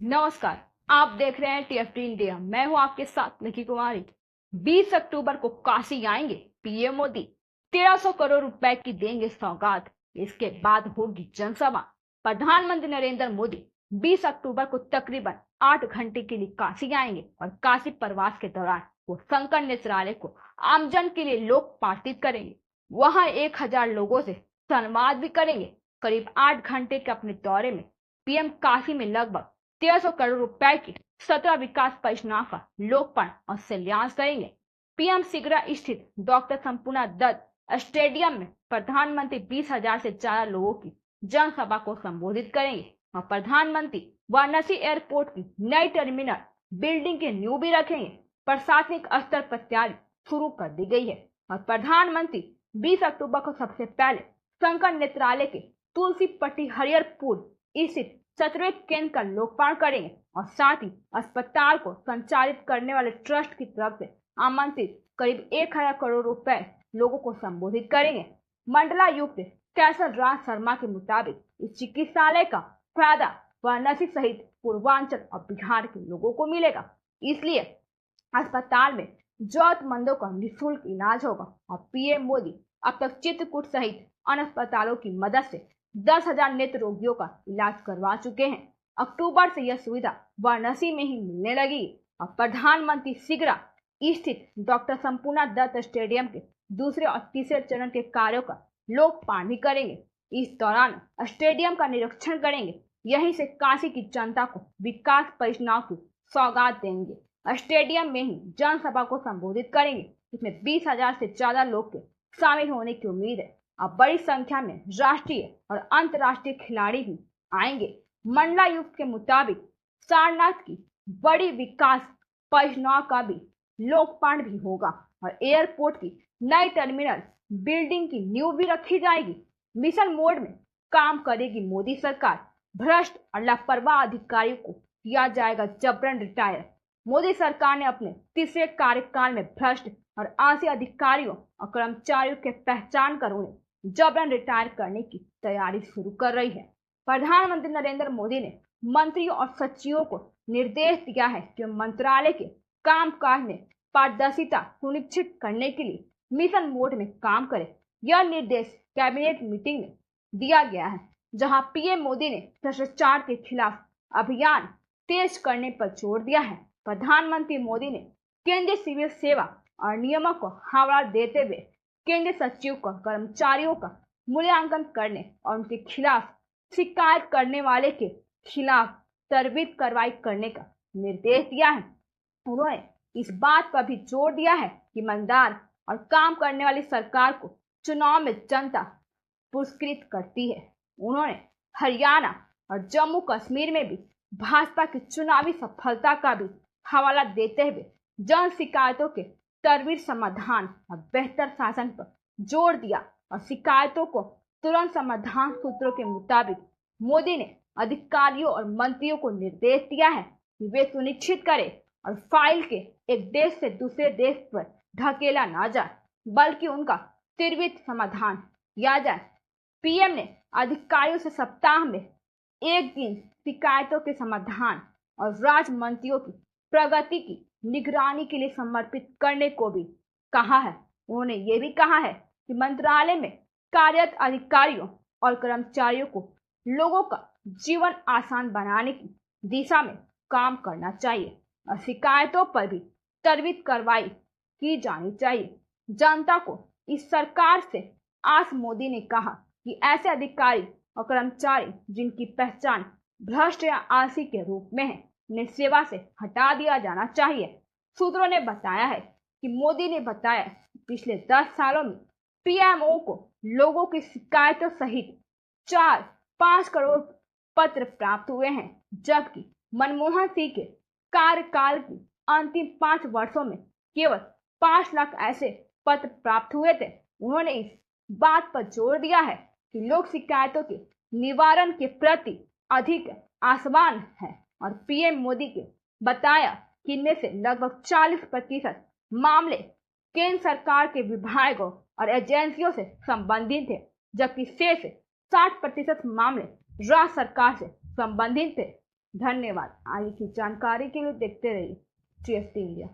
नमस्कार। आप देख रहे हैं टीएफटी इंडिया। मैं हूं आपके साथ निकी कुमारी। 20 अक्टूबर को काशी आएंगे पीएम मोदी। 1300 करोड़ रुपए की देंगे सौगात। इसके बाद होगी जनसभा। प्रधानमंत्री नरेंद्र मोदी 20 अक्टूबर को तकरीबन 8 घंटे के लिए काशी आएंगे और काशी प्रवास के दौरान वो शंकर नेत्रालय को आमजन के लिए लोक पार्षित करेंगे। वहां 1000 लोगों से संवाद भी करेंगे। करीब 8 घंटे के अपने दौरे में पीएम काशी में लगभग 1300 करोड़ रुपए की 17 विकास परियोजनाओं का लोकार्पण और शिलान्यास करेंगे। पीएम शीघ्र स्थित डॉक्टर संपूर्णा दत्त स्टेडियम में प्रधानमंत्री 20,000 से ज्यादा लोगों की जनसभा को संबोधित करेंगे और प्रधानमंत्री वाराणसी एयरपोर्ट की नई टर्मिनल बिल्डिंग की नींव भी रखेंगे। प्रशासनिक स्तर पर तैयारी शुरू कर दी गई है और प्रधानमंत्री 20 अक्टूबर को सबसे पहले शंकर नेत्रालय के तुलसी पट्टी हरिहरपुर स्थित 17वें केंद्र का लोकार्पण करेंगे और साथ ही अस्पताल को संचालित करने वाले ट्रस्ट की तरफ से आमंत्रित करीब 1000 करोड़ रुपए लोगों को संबोधित करेंगे। मंडलायुक्त कैसर राज शर्मा के मुताबिक इस चिकित्सालय का फायदा वाराणसी सहित पूर्वांचल और बिहार के लोगों को मिलेगा। इसलिए अस्पताल में जरूरतमंदों का निःशुल्क इलाज होगा और पीएम मोदी अब तक चित्रकूट सहित अन्य अस्पतालों की मदद से 10,000 नेत्र रोगियों का इलाज करवा चुके हैं। अक्टूबर से यह सुविधा वाराणसी में ही मिलने लगी और प्रधानमंत्री शीघ्र स्थित डॉक्टर संपूर्णा दत्त स्टेडियम के दूसरे और तीसरे चरण के कार्यों का लोकार्पण भी करेंगे। इस दौरान स्टेडियम का निरीक्षण करेंगे। यहीं से काशी की जनता को विकास परियोजनाओं की सौगात देंगे। स्टेडियम में ही जनसभा को संबोधित करेंगे। इसमें 20,000 से ज्यादा लोग के शामिल होने की उम्मीद है। अब बड़ी संख्या में राष्ट्रीय और अंतर्राष्ट्रीय खिलाड़ी भी आएंगे। मंडलायुक्त के मुताबिक सारनाथ की बड़ी विकास परियोजनाओं का भी लोकार्पण भी होगा और एयरपोर्ट की नई टर्मिनल बिल्डिंग की नींव भी रखी जाएगी। मिशन मोड में काम करेगी मोदी सरकार। भ्रष्ट और लापरवाह अधिकारियों को किया जाएगा जबरन रिटायर। मोदी सरकार ने अपने तीसरे कार्यकाल में भ्रष्ट और आलसी अधिकारियों और कर्मचारियों के पहचान कर उन्हें जबरन रिटायर करने की तैयारी शुरू कर रही है। प्रधानमंत्री नरेंद्र मोदी ने मंत्रियों और सचिवों को निर्देश दिया है कि मंत्रालय के कामकाज में पारदर्शिता सुनिश्चित करने के लिए मिशन मोड में काम करें। यह निर्देश कैबिनेट मीटिंग में दिया गया है, जहां पीएम मोदी ने भ्रष्टाचार के खिलाफ अभियान तेज करने पर जोर दिया है। प्रधानमंत्री मोदी ने केंद्रीय सिविल सेवा और नियमों को हवाला देते हुए केंद्रीय सचिव को कर्मचारियों का मूल्यांकन करने और उनके खिलाफ शिकायत करने वाले के खिलाफ त्वरित कार्रवाई करने का निर्देश दिया है। उन्होंने इस बात पर भी जोर दिया है कि ईमानदार और काम करने वाली सरकार को चुनाव में जनता पुरस्कृत करती है। उन्होंने हरियाणा और जम्मू कश्मीर में भी भाजपा की चुनावी सफलता का भी हवाला देते हुए जन शिकायतों के त्वरित समाधान और बेहतर शासन पर जोर दिया और शिकायतों को तुरंत समाधान सूत्रों के मुताबिक मोदी ने अधिकारियों और मंत्रियों को निर्देश दिया है कि वे सुनिश्चित करें और फाइल के एक देश से दूसरे देश पर ढकेला ना जाए, बल्कि उनका त्वरित समाधान किया जाए। पीएम ने अधिकारियों से सप्ताह में एक दिन शिकायतों के समाधान और राज्य मंत्रियों की प्रगति की निगरानी के लिए समर्पित करने को भी कहा है। उन्होंने ये भी कहा है कि मंत्रालय में कार्यरत अधिकारियों और कर्मचारियों को लोगों का जीवन आसान बनाने की दिशा में काम करना चाहिए और शिकायतों पर भी त्वरित कार्रवाई की जानी चाहिए। जनता को इस सरकार से आस मोदी ने कहा कि ऐसे अधिकारी और कर्मचारी जिनकी पहचान भ्रष्ट या आलसी के रूप में है, उन्हें सेवा से हटा दिया जाना चाहिए। सूत्रों ने बताया है कि मोदी ने बताया पिछले 10 सालों में पीएमओ को लोगों की शिकायतों सहित 4-5 करोड़ पत्र प्राप्त हुए हैं, जबकि मनमोहन सिंह के कार्यकाल की अंतिम 5 वर्षों में केवल 5 लाख ऐसे पत्र प्राप्त हुए थे। उन्होंने इस बात पर जोर दिया है कि लोग शिकायतों के निवारण के प्रति अधिक आसवान है और पीएम मोदी के बताया कि इनमें से लगभग 40% मामले केंद्र सरकार के विभागों और एजेंसियों से संबंधित थे, जबकि शेष 60% मामले राज्य सरकार से संबंधित थे। धन्यवाद। आगे की जानकारी के लिए देखते रहिए TFT इंडिया।